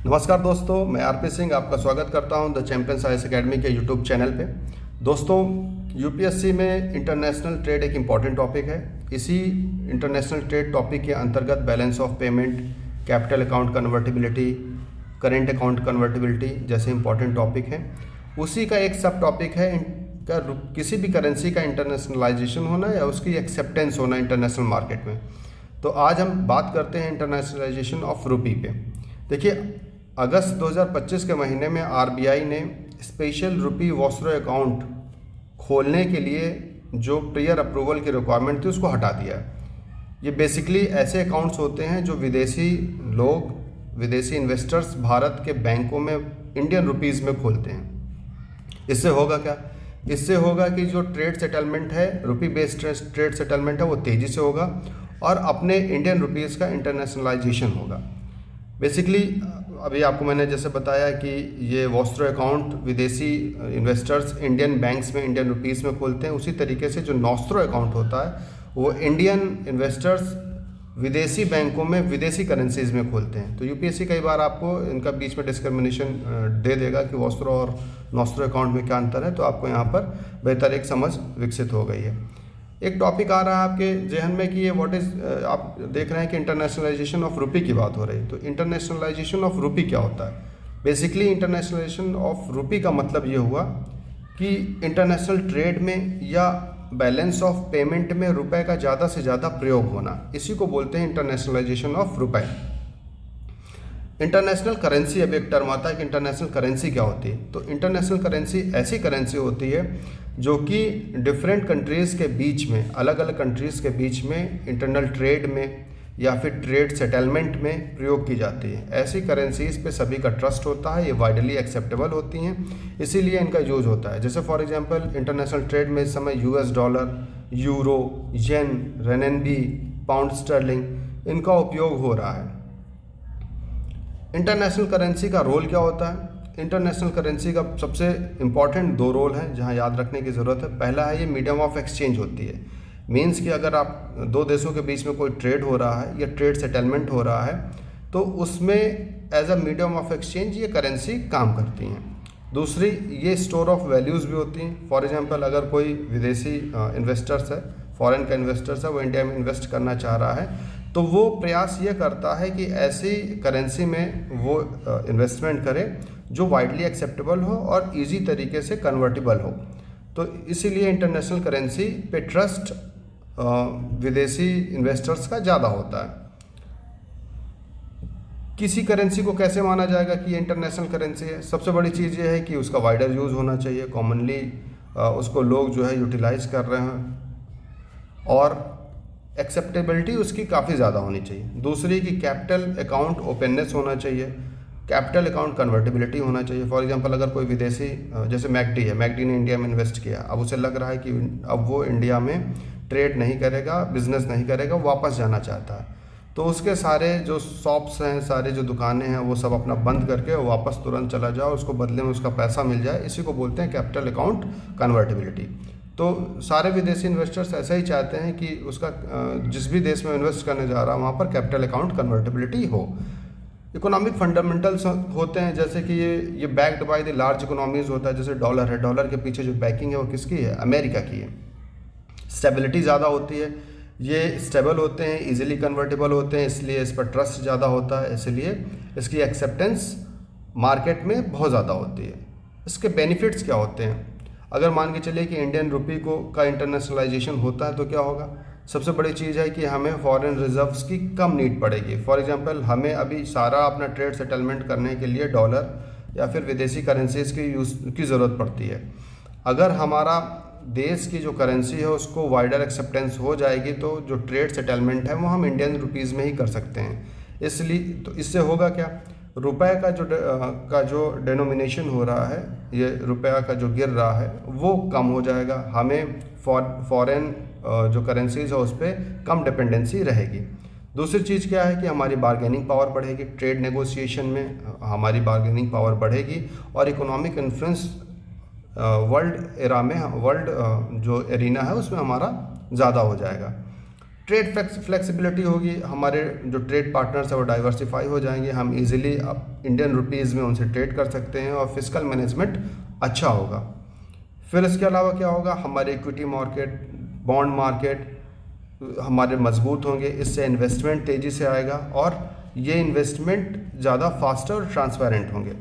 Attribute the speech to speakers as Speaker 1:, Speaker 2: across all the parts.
Speaker 1: नमस्कार दोस्तों, मैं आरपी सिंह आपका स्वागत करता हूं द चैंपियंस आईएएस एकेडमी के यूट्यूब चैनल पे। दोस्तों, यूपीएससी में इंटरनेशनल ट्रेड एक इम्पॉर्टेंट टॉपिक है। इसी इंटरनेशनल ट्रेड टॉपिक के अंतर्गत balance of payment, capital account convertibility, current account convertibility जैसे इंपॉर्टेंट टॉपिक हैं। उसी का एक सब टॉपिक है किसी भी करेंसी का इंटरनेशनलाइजेशन होना या उसकी एक्सेप्टेंस होना इंटरनेशनल मार्केट में। तो आज हम बात करते हैं इंटरनेशनलाइजेशन ऑफ रुपी पे। देखिए, अगस्त 2025 के महीने में आरबीआई ने स्पेशल रुपी वॉस्ट्रो अकाउंट खोलने के लिए जो प्रियर अप्रूवल की रिक्वायरमेंट थी उसको हटा दिया है। ये बेसिकली ऐसे अकाउंट्स होते हैं जो विदेशी इन्वेस्टर्स भारत के बैंकों में इंडियन रुपीज़ में खोलते हैं। इससे होगा क्या? इससे होगा कि जो ट्रेड सेटलमेंट है, रुपी बेस्ड ट्रेड सेटलमेंट है, वो तेज़ी से होगा और अपने इंडियन रुपीज़ का इंटरनेशनलाइजेशन होगा। बेसिकली अभी आपको मैंने जैसे बताया कि ये वॉस्ट्रो अकाउंट विदेशी इन्वेस्टर्स इंडियन बैंक्स में इंडियन रुपीज़ में खोलते हैं, उसी तरीके से जो नॉस्ट्रो अकाउंट होता है वो इंडियन इन्वेस्टर्स विदेशी बैंकों में विदेशी करेंसीज में खोलते हैं। तो यूपीएससी कई बार आपको इनका बीच में डिस्क्रिमिनेशन दे देगा कि वॉस्ट्रो और नॉस्ट्रो अकाउंट में क्या अंतर है, तो आपको यहाँ पर बेहतर एक समझ विकसित हो गई है। एक टॉपिक आ रहा है आपके जहन में कि ये आप देख रहे हैं कि इंटरनेशनलाइजेशन ऑफ रुपी की बात हो रही है। तो इंटरनेशनलाइजेशन ऑफ रुपी क्या होता है? बेसिकली इंटरनेशनलाइजेशन ऑफ रुपी का मतलब ये हुआ कि इंटरनेशनल ट्रेड में या बैलेंस ऑफ पेमेंट में रुपए का ज़्यादा से ज़्यादा प्रयोग होना, इसी को बोलते हैं इंटरनेशनलाइजेशन ऑफ रुपए। इंटरनेशनल करेंसी, अब एक टर्म आता है कि इंटरनेशनल करेंसी क्या होती है। तो इंटरनेशनल करेंसी ऐसी करेंसी होती है जो कि डिफरेंट कंट्रीज़ के बीच में, अलग अलग कंट्रीज़ के बीच में इंटरनल ट्रेड में या फिर ट्रेड सेटलमेंट में प्रयोग की जाती है। ऐसी करेंसीज पे सभी का ट्रस्ट होता है, ये वाइडली एक्सेप्टेबल होती हैं, इसीलिए इनका यूज होता है। जैसे फॉर एग्जांपल इंटरनेशनल ट्रेड में इस समय यूएस डॉलर, यूरो, येन, रेनेनबी, पाउंड स्टर्लिंग इनका उपयोग हो रहा है। इंटरनेशनल करेंसी का रोल क्या होता है? इंटरनेशनल करेंसी का सबसे इम्पॉर्टेंट दो रोल हैं जहां याद रखने की ज़रूरत है। पहला है ये मीडियम ऑफ एक्सचेंज होती है। मीन्स कि अगर आप दो देशों के बीच में कोई ट्रेड हो रहा है या ट्रेड सेटलमेंट हो रहा है तो उसमें as a medium of exchange ये करेंसी काम करती हैं। दूसरी, ये स्टोर ऑफ वैल्यूज़ भी होती हैं। फॉर एग्जांपल अगर कोई विदेशी इन्वेस्टर्स है, फॉरेन का इन्वेस्टर्स है, वो इंडिया में इन्वेस्ट करना चाह रहा है तो वो प्रयास ये करता है कि ऐसी करेंसी में वो इन्वेस्टमेंट करे जो वाइडली एक्सेप्टेबल हो और इजी तरीके से कन्वर्टिबल हो। तो इसीलिए इंटरनेशनल करेंसी पे ट्रस्ट विदेशी इन्वेस्टर्स का ज़्यादा होता है। किसी करेंसी को कैसे माना जाएगा कि ये इंटरनेशनल करेंसी है? सबसे बड़ी चीज़ ये है कि उसका वाइडर यूज़ होना चाहिए, कॉमनली उसको लोग जो है यूटिलाइज कर रहे हैं और एक्सेप्टेबिलिटी उसकी काफ़ी ज़्यादा होनी चाहिए। दूसरी कि कैपिटल अकाउंट ओपननेस होना चाहिए, कैपिटल अकाउंट कन्वर्टिबिलिटी होना चाहिए। फॉर एग्जांपल अगर कोई विदेशी जैसे मैकडी है, मैकडी ने इंडिया में इन्वेस्ट किया, अब उसे लग रहा है कि अब वो इंडिया में ट्रेड नहीं करेगा, बिजनेस नहीं करेगा, वापस जाना चाहता है, तो उसके सारे जो शॉप्स हैं, सारे जो दुकानें हैं, वो सब अपना बंद करके वापस तुरंत चला जाओ, उसको बदले में उसका पैसा मिल जाए। इसी को बोलते हैं कैपिटल अकाउंट कन्वर्टिबिलिटी। तो सारे विदेशी इन्वेस्टर्स ऐसा ही चाहते हैं कि उसका जिस भी देश में इन्वेस्ट करने जा रहा है वहाँ पर कैपिटल अकाउंट कन्वर्टिबिलिटी हो। इकोनॉमिक फंडामेंटल्स होते हैं जैसे कि ये backed by the large economies होता है। जैसे डॉलर है, डॉलर के पीछे जो बैकिंग है वो किसकी है? अमेरिका की है। स्टेबिलिटी ज़्यादा होती है, ये स्टेबल होते हैं, इजीली कन्वर्टेबल होते हैं, इसलिए इस पर ट्रस्ट ज़्यादा होता है, इसलिए इसकी एक्सेप्टेंस मार्केट में बहुत ज़्यादा होती है। इसके बेनिफिट्स क्या होते हैं? अगर मान के चलिए कि इंडियन रुपी का इंटरनेशनलाइजेशन होता है तो क्या होगा? सबसे बड़ी चीज़ है कि हमें फॉरेन रिजर्व्स की कम नीड पड़ेगी। फॉर एग्जांपल हमें अभी सारा अपना ट्रेड सेटलमेंट करने के लिए डॉलर या फिर विदेशी करेंसीज की ज़रूरत पड़ती है। अगर हमारा देश की जो करेंसी है उसको वाइडर एक्सेप्टेंस हो जाएगी तो जो ट्रेड सेटलमेंट है वो हम इंडियन रुपीज़ में ही कर सकते हैं। इसलिए तो इससे होगा क्या? रुपए का जो डेनोमिनेशन हो रहा है, ये रुपया का जो गिर रहा है वो कम हो जाएगा। हमें फॉरेन जो करेंसीज है उस पर कम डिपेंडेंसी रहेगी। दूसरी चीज़ क्या है कि हमारी बार्गेनिंग पावर बढ़ेगी। ट्रेड नेगोशिएशन में हमारी बार्गेनिंग पावर बढ़ेगी और इकोनॉमिक इन्फ्लुएंस वर्ल्ड जो एरिना है उसमें हमारा ज़्यादा हो जाएगा। ट्रेड फ्लेक्सिबिलिटी होगी, हमारे जो ट्रेड पार्टनर्स है वो डाइवर्सिफाई हो जाएंगे, हम इजीली अब इंडियन रुपीज़ में उनसे ट्रेड कर सकते हैं और फिस्कल मैनेजमेंट अच्छा होगा। फिर इसके अलावा क्या होगा, हमारे इक्विटी मार्केट, बॉन्ड मार्केट हमारे मजबूत होंगे, इससे इन्वेस्टमेंट तेज़ी से आएगा और ये इन्वेस्टमेंट ज़्यादा फास्टर और ट्रांसपेरेंट होंगे।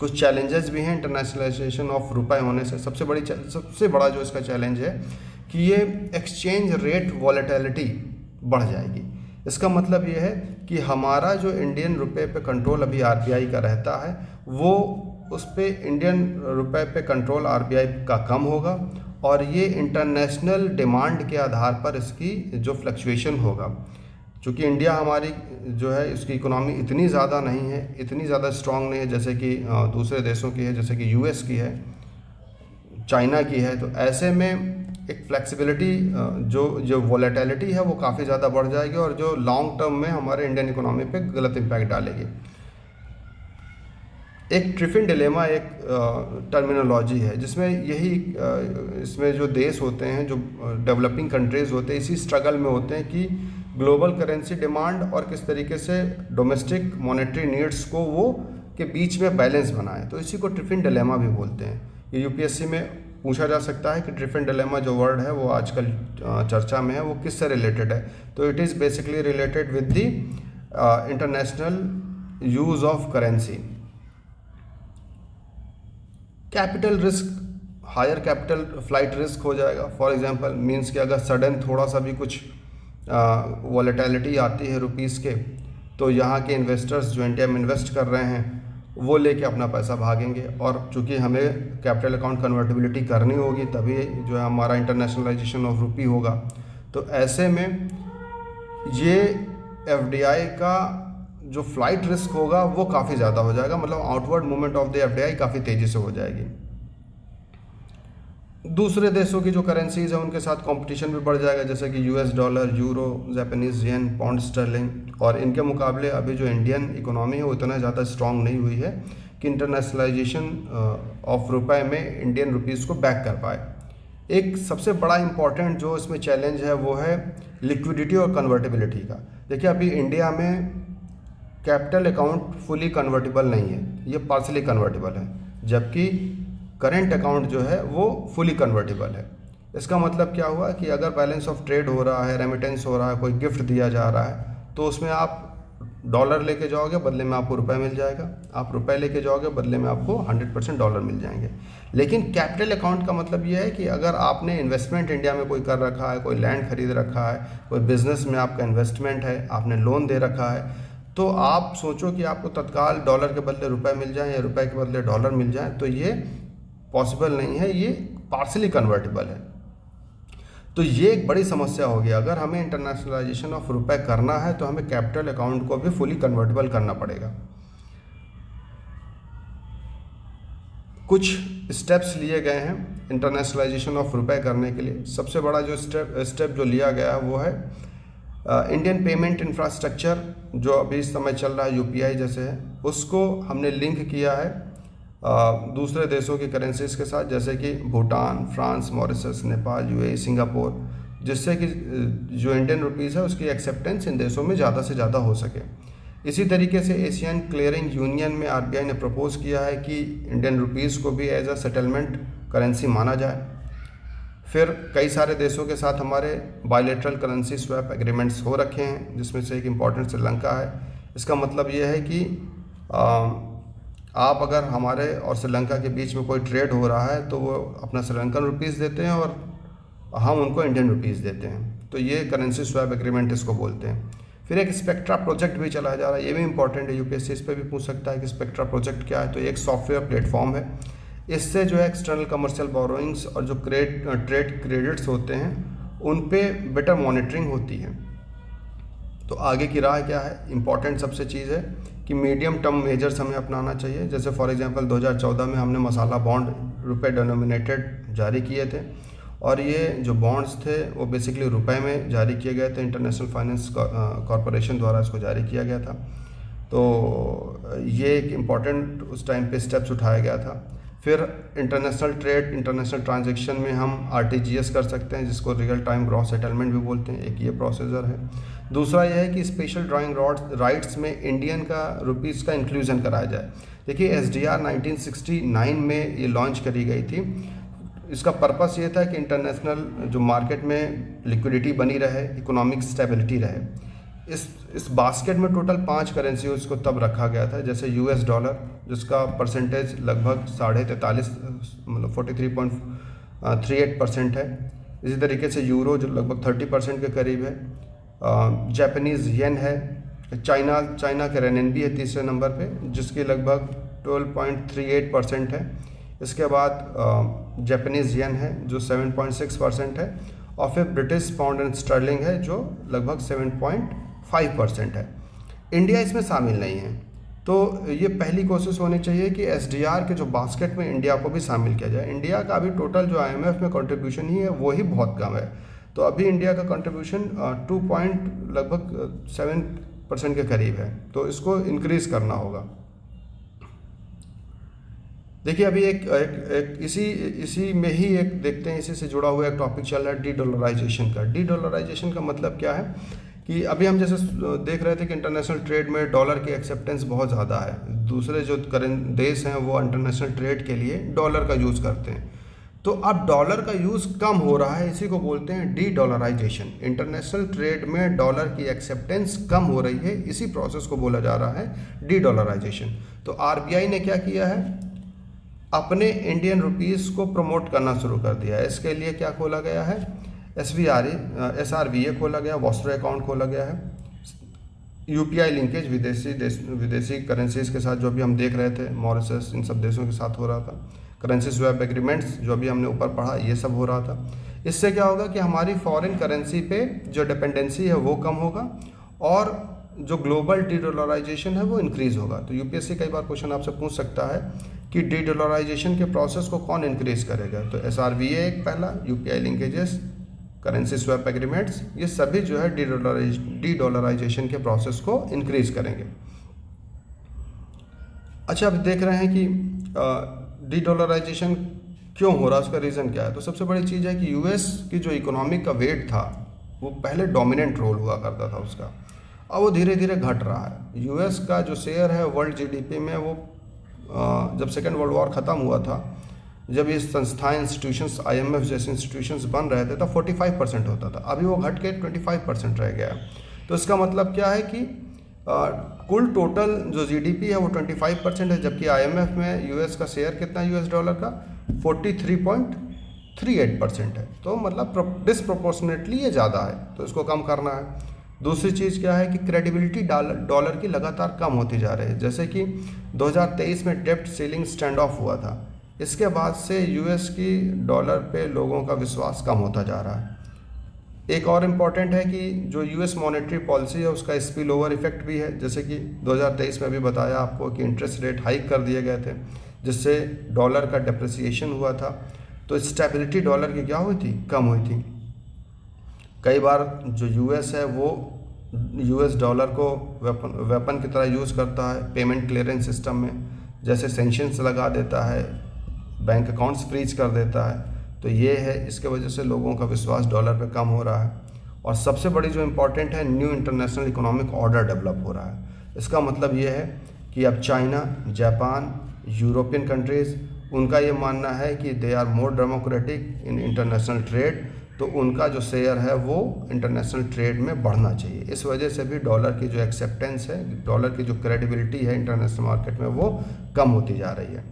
Speaker 1: कुछ चैलेंजेस भी हैं इंटरनेशनलाइजेशन ऑफ रुपए होने से। सबसे बड़ा जो इसका चैलेंज है कि ये एक्सचेंज रेट वॉलेटिलिटी बढ़ जाएगी। इसका मतलब ये है कि हमारा जो इंडियन रुपए पे कंट्रोल अभी आरबीआई का रहता है, वो उस पे इंडियन रुपए पे कंट्रोल आरबीआई का कम होगा और ये इंटरनेशनल डिमांड के आधार पर इसकी जो फ्लक्चुएशन होगा, चूँकि इंडिया हमारी जो है इसकी इकोनॉमी इतनी ज़्यादा नहीं है, इतनी ज़्यादा स्ट्रांग नहीं है जैसे कि दूसरे देशों की है, जैसे कि यूएस की है, चाइना की है। तो ऐसे में एक फ्लेक्सिबिलिटी जो वॉलेटिलिटी है वो काफ़ी ज़्यादा बढ़ जाएगी और जो लॉन्ग टर्म में हमारे इंडियन इकोनॉमी पे गलत इम्पैक्ट डालेगी। एक ट्रिफिन डिलेमा एक टर्मिनोलॉजी है जिसमें यही इसमें जो देश होते हैं, जो डेवलपिंग कंट्रीज़ होते हैं, इसी स्ट्रगल में होते हैं कि ग्लोबल करेंसी डिमांड और किस तरीके से डोमेस्टिक मॉनेटरी नीड्स को वो के बीच में बैलेंस बनाए। तो इसी को ट्रिफिन डिलेमा भी बोलते हैं। ये यूपीएससी में पूछा जा सकता है कि ट्रिफिन डिलेमा जो वर्ड है वो आजकल चर्चा में है, वो किससे रिलेटेड है। तो it is basically related with the international use of currency. Capital risk, higher capital flight risk हो जाएगा। फॉर एग्जांपल मींस कि अगर सडन थोड़ा सा भी कुछ वॉलेटिलिटी आती है रुपीज़ के, तो यहाँ के इन्वेस्टर्स जो इंडिया में इन्वेस्ट कर रहे हैं वो लेके अपना पैसा भागेंगे और चूँकि हमें कैपिटल अकाउंट कन्वर्टिबिलिटी करनी होगी तभी जो है हमारा इंटरनेशनलाइजेशन ऑफ रुपी होगा। तो ऐसे में ये एफडीआई का जो फ्लाइट रिस्क होगा वो काफ़ी ज़्यादा हो जाएगा, मतलब outward movement of the FDI काफ़ी तेज़ी से हो जाएगी। दूसरे देशों की जो करेंसीज है उनके साथ कंपटीशन भी बढ़ जाएगा, जैसे कि यूएस डॉलर, यूरो, जापानीज़ येन, पाउंड स्टर्लिंग। और इनके मुकाबले अभी जो इंडियन इकोनॉमी है वो इतना ज़्यादा स्ट्रांग नहीं हुई है कि इंटरनेशनलाइजेशन ऑफ रुपए में इंडियन रुपीज़ को बैक कर पाए। एक सबसे बड़ा इम्पॉर्टेंट जो इसमें चैलेंज है वो है लिक्विडिटी और कन्वर्टिबिलिटी का। देखिए अभी इंडिया में कैपिटल अकाउंट फुली कन्वर्टिबल नहीं है, ये पार्सली कन्वर्टिबल है, जबकि करेंट अकाउंट जो है वो फुली कन्वर्टिबल है। इसका मतलब क्या हुआ कि अगर बैलेंस ऑफ ट्रेड हो रहा है, रेमिटेंस हो रहा है, कोई गिफ्ट दिया जा रहा है, तो उसमें आप डॉलर लेके जाओगे, बदले में आपको रुपए मिल जाएगा। आप रुपए लेके जाओगे, बदले में आपको 100% डॉलर मिल जाएंगे। लेकिन कैपिटल अकाउंट का मतलब ये है कि अगर आपने इन्वेस्टमेंट इंडिया में कोई कर रखा है, कोई लैंड खरीद रखा है, कोई बिजनेस में आपका इन्वेस्टमेंट है, आपने लोन दे रखा है, तो आप सोचो कि आपको तत्काल डॉलर के बदले रुपए मिल जाए या रुपए के बदले डॉलर मिल जाए, तो ये पॉसिबल नहीं है, ये पार्सली कन्वर्टिबल है। तो ये एक बड़ी समस्या होगी। अगर हमें इंटरनेशनलाइजेशन ऑफ रुपए करना है तो हमें कैपिटल अकाउंट को भी फुली कन्वर्टिबल करना पड़ेगा। कुछ स्टेप्स लिए गए हैं इंटरनेशनलाइजेशन ऑफ रुपए करने के लिए। सबसे बड़ा जो स्टेप जो लिया गया है वो है इंडियन पेमेंट इंफ्रास्ट्रक्चर, जो अभी इस समय चल रहा है यूपीआई जैसे है, उसको हमने लिंक किया है दूसरे देशों की करेंसीज के साथ, जैसे कि Bhutan, France, Mauritius, Nepal, UAE, Singapore, जिससे कि जो इंडियन रुपीज़ है उसकी एक्सेप्टेंस इन देशों में ज़्यादा से ज़्यादा हो सके। इसी तरीके से एशियन क्लियरिंग यूनियन में आरबीआई ने प्रपोज़ किया है कि इंडियन रुपीज़ को भी एज अ सेटलमेंट करेंसी माना जाए। फिर कई सारे देशों के साथ हमारे बायलैटरल करेंसी स्वैप एग्रीमेंट्स हो रखे हैं, जिसमें से एक इम्पॉर्टेंट श्रीलंका है। इसका मतलब ये है कि आप अगर हमारे और श्रीलंका के बीच में कोई ट्रेड हो रहा है तो वो अपना श्रीलंकन रुपीज़ देते हैं और हम उनको इंडियन रुपीज़ देते हैं। तो ये करेंसी स्वैप एग्रीमेंट इसको बोलते हैं। फिर एक स्पेक्ट्रा प्रोजेक्ट भी चलाया जा रहा है, ये भी इंपॉर्टेंट है, यूपीएससी इस पर भी पूछ सकता है कि स्पेक्ट्रा प्रोजेक्ट क्या है। तो ये एक सॉफ्टवेयर प्लेटफॉर्म है, इससे जो है एक्सटर्नल कमर्शियल बोरोइंग्स और जो ट्रेड क्रेडिट्स होते हैं उन पे बेटर मॉनिटरिंग होती है। तो आगे की राह क्या है, इंपॉर्टेंट सबसे चीज़ है कि मीडियम टर्म मेजर्स हमें अपनाना चाहिए। जैसे फॉर एग्जांपल 2014 में हमने मसाला बॉन्ड रुपए डिनोमिनेटेड जारी किए थे और ये जो बॉन्ड्स थे वो बेसिकली रुपए में जारी किए गए थे, इंटरनेशनल फाइनेंस कॉरपोरेशन द्वारा इसको जारी किया गया था। तो ये एक इम्पॉर्टेंट उस टाइम पे स्टेप्स उठाया गया था। फिर इंटरनेशनल ट्रेड, इंटरनेशनल ट्रांजैक्शन में हम आरटीजीएस कर सकते हैं, जिसको रियल टाइम ग्रॉस सेटलमेंट भी बोलते हैं, एक ये प्रोसीजर है। दूसरा यह है कि स्पेशल ड्राइंग राइट्स में इंडियन का रुपीज़ का इंक्लूजन कराया जाए। देखिए एसडीआर 1969 में ये लॉन्च करी गई थी। इसका पर्पस ये था कि इंटरनेशनल जो मार्केट में लिक्विडिटी बनी रहे, इकोनॉमिक स्टेबिलिटी रहे। इस बास्केट में टोटल 5 करेंसी उसको तब रखा गया था, जैसे यूएस डॉलर जिसका परसेंटेज लगभग 43.5 मतलब 43.38% है। इसी तरीके से यूरो जो लगभग 30% के करीब है। जापानीज़ येन है। चाइना के रेनबी है तीसरे नंबर पे, जिसकी लगभग 12.38% है। इसके बाद जापानीज़ येन है जो 7.6% है, और फिर ब्रिटिश पाउंड एंड स्टर्लिंग है जो लगभग 7.5% है। इंडिया इसमें शामिल नहीं है। तो ये पहली कोशिश होनी चाहिए कि एसडीआर के जो बास्केट में इंडिया को भी शामिल किया जाए। इंडिया का अभी टोटल जो आईएमएफ में कंट्रीब्यूशन ही है वो ही बहुत कम है। तो अभी इंडिया का कंट्रीब्यूशन 2.7% के करीब है, तो इसको इंक्रीज़ करना होगा। देखिए अभी एक इसी में ही एक देखते हैं, इसी से जुड़ा हुआ एक टॉपिक चल रहा है डी डॉलराइजेशन का। डी डॉलराइजेशन का मतलब क्या है कि अभी हम जैसे देख रहे थे कि इंटरनेशनल ट्रेड में डॉलर की एक्सेप्टेंस बहुत ज़्यादा है। दूसरे जो देश हैं वो इंटरनेशनल ट्रेड के लिए डॉलर का यूज़ करते हैं। तो अब डॉलर का यूज़ कम हो रहा है, इसी को बोलते हैं डी डॉलराइजेशन। इंटरनेशनल ट्रेड में डॉलर की एक्सेप्टेंस कम हो रही है, इसी प्रोसेस को बोला जा रहा है डी डॉलराइजेशन। तो आरबीआई ने क्या किया है, अपने इंडियन रुपीज़ को प्रमोट करना शुरू कर दिया है। इसके लिए क्या खोला गया है, SRVA खोला गया, वॉस्ट्रो अकाउंट खोला गया है, यूपीआई लिंकेज विदेशी करेंसीज के साथ जो भी हम देख रहे थे, मॉरिशस इन सब देशों के साथ हो रहा था। करेंसी स्वैप एग्रीमेंट्स जो अभी हमने ऊपर पढ़ा, ये सब हो रहा था। इससे क्या होगा कि हमारी फॉरेन करेंसी पे जो डिपेंडेंसी है वो कम होगा, और जो ग्लोबल डी डॉलराइजेशन है वो इंक्रीज़ होगा। तो यूपीएससी कई बार क्वेश्चन आपसे पूछ सकता है कि डी डॉलराइजेशन के प्रोसेस को कौन इंक्रीज़ करेगा। तो SRVA एक पहला, UPI linkages, currency swap agreements, ये सभी जो है डी डॉलराइजेशन के प्रोसेस को इंक्रीज़ करेंगे। अच्छा, अब देख रहे हैं कि डी डॉलराइजेशन क्यों हो रहा है, उसका रीज़न क्या है। तो सबसे बड़ी चीज़ है कि यूएस की जो इकोनॉमिक का वेट था वो पहले डोमिनेंट रोल हुआ करता था उसका, अब वो धीरे धीरे घट रहा है। यूएस का जो शेयर है वर्ल्ड जीडीपी में, वो जब सेकेंड वर्ल्ड वॉर ख़त्म हुआ था, जब ये संस्थाएं, इंस्टीट्यूशंस, आईएमएफ जैसे इंस्टीट्यूशंस बन रहे थे, तब 45% होता था। अभी वो घट के 25% रह गया। तो इसका मतलब क्या है कि कुल टोटल जो जीडीपी है वो 25% है, जबकि आईएमएफ में यूएस का शेयर कितना है यूएस डॉलर का, 43.38% है। तो मतलब डिसप्रोपोर्शनेटली ये ज़्यादा है, तो इसको कम करना है। दूसरी चीज़ क्या है कि क्रेडिबिलिटी डॉलर की लगातार कम होती जा रही है। जैसे कि 2023 में डेप्ट सीलिंग स्टैंड ऑफ हुआ था, इसके बाद से यूएस की डॉलर पे लोगों का विश्वास कम होता जा रहा है। एक और इम्पॉर्टेंट है कि जो यूएस मॉनेटरी पॉलिसी है उसका स्पिल ओवर इफेक्ट भी है। जैसे कि 2023 में भी बताया आपको कि इंटरेस्ट रेट हाइक कर दिए गए थे, जिससे डॉलर का डिप्रिसिएशन हुआ था। तो स्टेबिलिटी डॉलर की क्या हुई थी, कम हुई थी। कई बार जो यूएस है वो यूएस डॉलर को वेपन की तरह यूज़ करता है पेमेंट क्लियरेंस सिस्टम में, जैसे सेंक्शंस लगा देता है, बैंक अकाउंट्स फ्रीज कर देता है। तो ये है, इसके वजह से लोगों का विश्वास डॉलर पे कम हो रहा है। और सबसे बड़ी जो इम्पोर्टेंट है, new international economic order develop हो रहा है। इसका मतलब ये है कि अब चाइना, जापान, यूरोपियन कंट्रीज़, उनका ये मानना है कि they are more democratic in international trade, तो उनका जो शेयर है वो इंटरनेशनल ट्रेड में बढ़ना चाहिए। इस वजह से भी डॉलर की जो एक्सेप्टेंस है, डॉलर की जो क्रेडिबिलिटी है इंटरनेशनल मार्केट में, वो कम होती जा रही है।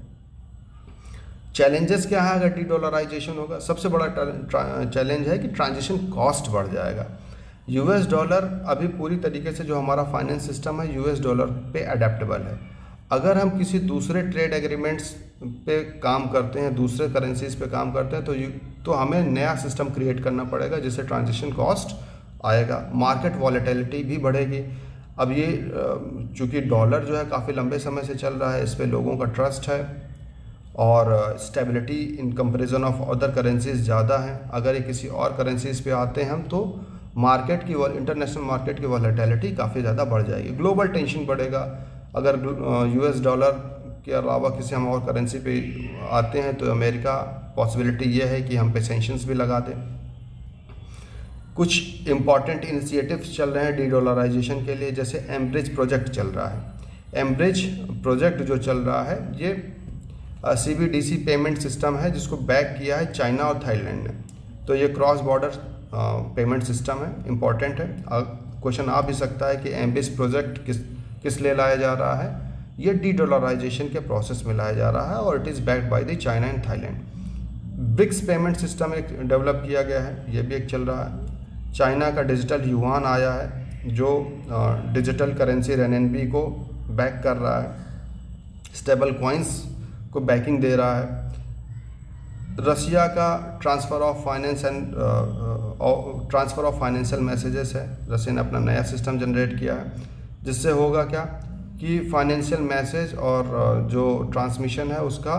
Speaker 1: चैलेंजेस क्या है अगर डी डॉलराइजेशन होगा? सबसे बड़ा चैलेंज है कि ट्रांजिशन कॉस्ट बढ़ जाएगा। यूएस डॉलर अभी पूरी तरीके से जो हमारा फाइनेंस सिस्टम है यूएस डॉलर पे अडेप्टेबल है। अगर हम किसी दूसरे ट्रेड एग्रीमेंट्स पे काम करते हैं, दूसरे करेंसीज पे काम करते हैं, तो हमें नया सिस्टम क्रिएट करना पड़ेगा, जिससे ट्रांजिशन कॉस्ट आएगा, मार्केट वॉलेटिलिटी भी बढ़ेगी। अब ये चूँकि डॉलर जो है काफ़ी लंबे समय से चल रहा है, इस पर लोगों का ट्रस्ट है और stability in comparison of other currencies ज़्यादा है। अगर ये किसी और करेंसीज पे आते हैं हम, तो मार्केट की इंटरनेशनल मार्केट की वॉलेटिलिटी काफ़ी ज़्यादा बढ़ जाएगी, ग्लोबल टेंशन बढ़ेगा। अगर यूएस डॉलर के अलावा किसी हम और करेंसी पे आते हैं तो अमेरिका पॉसिबिलिटी ये है कि हम पे सेंक्शंस भी लगा दें। कुछ इम्पॉर्टेंट इनिशिएटिव्स चल रहे हैं डी डॉलराइजेशन के लिए, जैसे एम्ब्रिज प्रोजेक्ट चल रहा है। एम्ब्रिज प्रोजेक्ट जो चल रहा है ये CBDC पेमेंट सिस्टम है जिसको बैक किया है चाइना और थाईलैंड ने। तो ये क्रॉस बॉर्डर पेमेंट सिस्टम है, इम्पॉर्टेंट है। क्वेश्चन आ भी सकता है कि एम्ब्रिज प्रोजेक्ट किस लिए लाया जा रहा है। ये डी डॉलराइजेशन के प्रोसेस में लाया जा रहा है और it is backed by the China and Thailand. BRICS payment system एक डेवलप किया गया है, ये भी एक चल रहा है। चाइना का डिजिटल युआन आया है जो डिजिटल करेंसी रेनएनबी को बैक कर रहा है, स्टेबल कॉइन्स को बैकिंग दे रहा है। रसिया का ट्रांसफ़र ऑफ फाइनेंशियल मैसेजेस है, रसिया ने अपना नया सिस्टम जनरेट किया है, जिससे होगा क्या कि फाइनेंशियल मैसेज और जो ट्रांसमिशन है उसका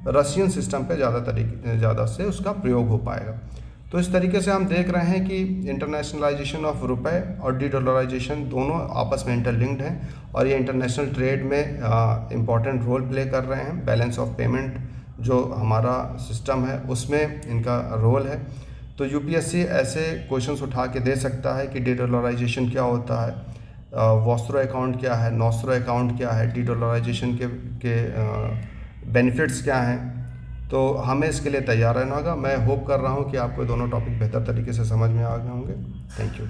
Speaker 1: रशियन सिस्टम पे ज़्यादा से उसका प्रयोग हो पाएगा। तो इस तरीके से हम देख रहे हैं कि इंटरनेशनलाइजेशन ऑफ रुपए और डी डॉलराइजेशन दोनों आपस में इंटरलिंक्ड हैं और ये इंटरनेशनल ट्रेड में इम्पॉर्टेंट रोल प्ले कर रहे हैं। बैलेंस ऑफ पेमेंट जो हमारा सिस्टम है उसमें इनका रोल है। तो यूपीएससी ऐसे क्वेश्चंस उठा के दे सकता है कि डी डॉलराइजेशन क्या होता है, वॉस्ट्रो अकाउंट क्या है, नॉस्ट्रो अकाउंट क्या है, डी डॉलराइजेशन के बेनिफिट्स क्या हैं। तो हमें इसके लिए तैयार रहना होगा। मैं होप कर रहा हूँ कि आपको दोनों टॉपिक बेहतर तरीके से समझ में आ गए होंगे। Thank you.